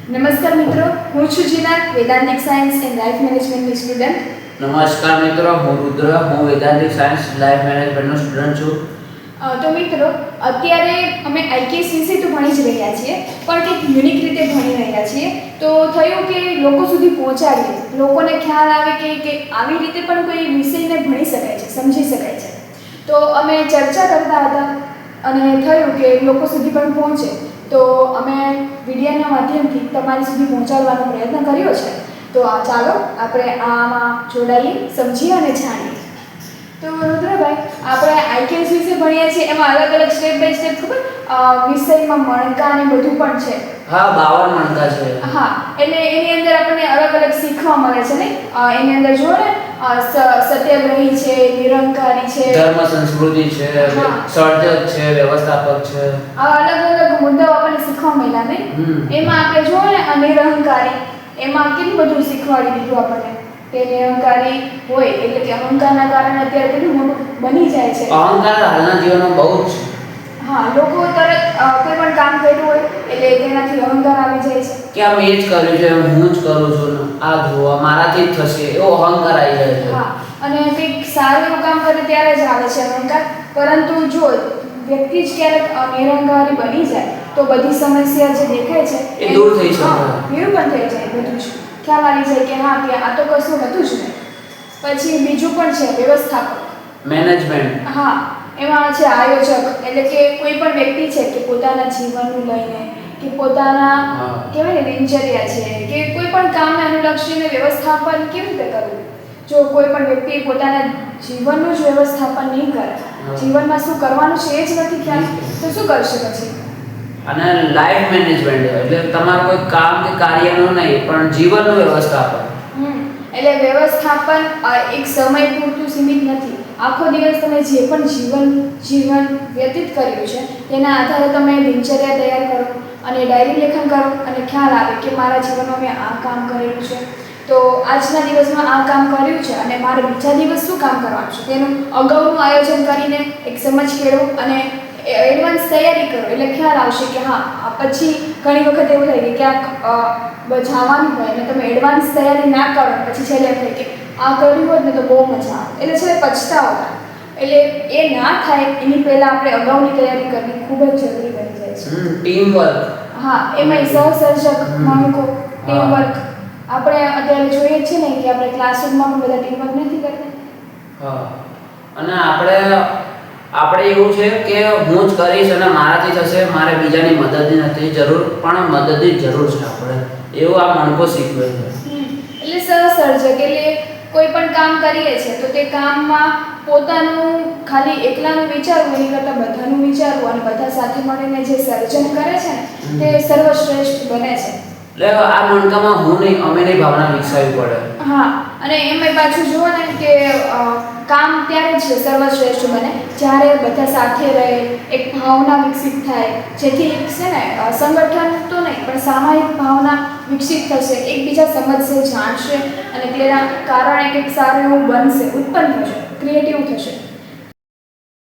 નમસ્કાર મિત્રો, હું છું જીના, વેદાંતિક સાયન્સ એન્ડ લાઈફ મેનેજમેન્ટની સ્ટુડન્ટ. નમસ્કાર મિત્રો, હું રુદ્ર, હું વેદાંતિક સાયન્સ લાઈફ મેનેજમેન્ટનો સ્ટુડન્ટ છું. તો મિત્રો, અત્યારે અમે આઈકેએસ વિશે તો ભણી જ રહ્યા છીએ, પણ કંઈક યુનિક રીતે ભણી રહ્યા છીએ. તો થયું કે લોકો સુધી પહોંચાડીએ, લોકોને ખ્યાલ આવે કે આવી રીતે પણ કોઈ વિષયને ભણી શકાય છે, સમજી શકાય છે. તો અમે ચર્ચા કરતા હતા અને થયું કે લોકો સુધી પણ પહોંચે, તો અમે વિડીયોના માધ્યમથી તમારી સુધી પહોંચાડવાનો પ્રયત્ન કર્યો છે. તો ચાલો આપણે આમાં જોડાઈએ, સમજીએ અને જાણીએ. તો રુદ્રભાઈ, આપણે આઈકેએસ વિશે ભણીએ છીએ, એમાં અલગ અલગ સ્ટેપ બાય સ્ટેપ ખબર વિષયમાં મણકા ને બધું પણ છે. હા, 52 મણકા છે. હા, એટલે એની અંદર આપણને અલગ અલગ શીખવા મળે છે ને. એની અંદર જો ને સત્યાગ્રહી છે, નિરંકારી છે, ધર્મ સંસ્કૃતિ છે, સર્જક છે, વ્યવસ્થાપક છે. આ અલગ અલગ મુદ્દાઓ આપણને શીખવા મળ્યા ને. એમાં આપણે જો ને નિરંકારી, એમાં કેટલું બધું શીખવાડી દીધું આપણને કે નિરંકારી હોય એટલે કે અહંકારના કારણે અત્યારે કેટલું મોટું બની જાય છે. અહંકાર હાલના જીવનમાં બહુ જ છે. હા, લોકો તરત કોઈ પણ કામ કર્યું હોય એટલે તેનાથી અહંકાર આવી જાય છે કે આ મેં જ કર્યું છે, હું જ કરું છું, આ જોવા મારાથી જ થશે, એવો અહંકાર આવી જાય છે. હા, અને કંઈક સારું એવું કામ કરે ત્યારે જ આવે છે અહંકાર. પરંતુ જો વ્યક્તિ જ ક્યારેક નિરંકારી બની જાય તો બધી સમસ્યા જે દેખાય છે એ દૂર થઈ શકે, નિરૂપણ થઈ જાય, બધું જ ખ્યાલ આવી જાય કે હા કે આ તો કશું હતું જ નહીં. પછી બીજું પણ છે વ્યવસ્થાપક, મેનેજમેન્ટ. હા, એમાં છે આયોજક, એટલે કે કોઈ પણ વ્યક્તિ છે કે પોતાના જીવનનું લઈને કે પોતાના કહેવાય ને દિનચર્યા છે કે કોઈ પણ કામને અનુલક્ષીને વ્યવસ્થાપન કેવી રીતે કરવું. જો કોઈ પણ વ્યક્તિ પોતાના જીવનનું જ વ્યવસ્થાપન નહીં કરે, જીવનમાં શું કરવાનું છે એ જ નથી ખ્યાલ, તો શું કરશે પછી. અને લાઈફ મેનેજમેન્ટ એટલે તમારું કોઈ કામ કે કાર્યનું નહીં પણ જીવનનું વ્યવસ્થાપન. એટલે વ્યવસ્થાપન એક સમય પૂરતું સીમિત નથી. આખો દિવસ તમે જે પણ જીવન વ્યતીત કર્યું છે તેના આધારે તમે દિનચર્યા તૈયાર કરો અને ડાયરી લેખન કરો અને ખ્યાલ આવે કે મારા જીવનમાં મેં આ કામ કરેલું છે, તો આજના દિવસમાં આ કામ કર્યું છે અને મારે બીજા દિવસ શું કામ કરવાનું છે તેનું અગાઉનું આયોજન કરીને એક સમજ કેળવો અને એડવાન્સ તૈયારી કરો. એટલે ખ્યાલ આવશે કે હા, પછી ઘણી વખત એવું થાય કે ક્યાંક જવાનું હોય ને તમે એડવાન્સ તૈયારી ના કરો, પછી છેલ્લે થાય કે આ કર્યું હોત ને તો બહુ મજા આવે, એટલે છેલ્લે પછતાવો થાય. એટલે એ ના થાય એની પહેલાં આપણે અગાઉની તૈયારી કરવી ખૂબ જ જરૂરી બની જાય છે. Team work. હા, એમાં સહસર્જક મણકો, ટીમ વર્ક. આપણે અત્યારે જોઈએ છીએ ને કે આપણે ક્લાસરૂમમાં પણ બધા ટીમ વર્ક નથી કરતા. હા, અને આપણે એવું છે કે હું જ કરીશ અને મારાથી થશે, મારે બીજાની મદદની નથી જરૂર, પણ મદદની જરૂર છે આપણે, એવું આ મણકો શીખવે છે. એટલે સહસર્જક એટલે કોઈ પણ કામ કરીએ છીએ તો તે કામમાં પોતાનું ખાલી એકલાનું વિચારવું એની કરતાં બધાનું વિચારવું અને બધા સાથે મળીને જે સર્જન કરે છે ને તે સર્વશ્રેષ્ઠ બને છે. એટલે આ મણકામાં હું નહીં અમે નહીં ભાવના વિકસાવવી પડે. હા, અને એમાં પાછું જુઓ ને કે કામ ત્યારે જ સર્વશ્રેષ્ઠ બને જ્યારે બધા સાથે રહે, એક ભાવના વિકસિત થાય, જેથી છે ને સંગઠન તો નહીં પણ સામાયિક ભાવના વિકસિત થશે, એકબીજા સમજશે, જાણશે અને તેના કારણે કંઈક સારું એવું બનશે, ઉત્પન્ન થશે, ક્રિએટિવ થશે.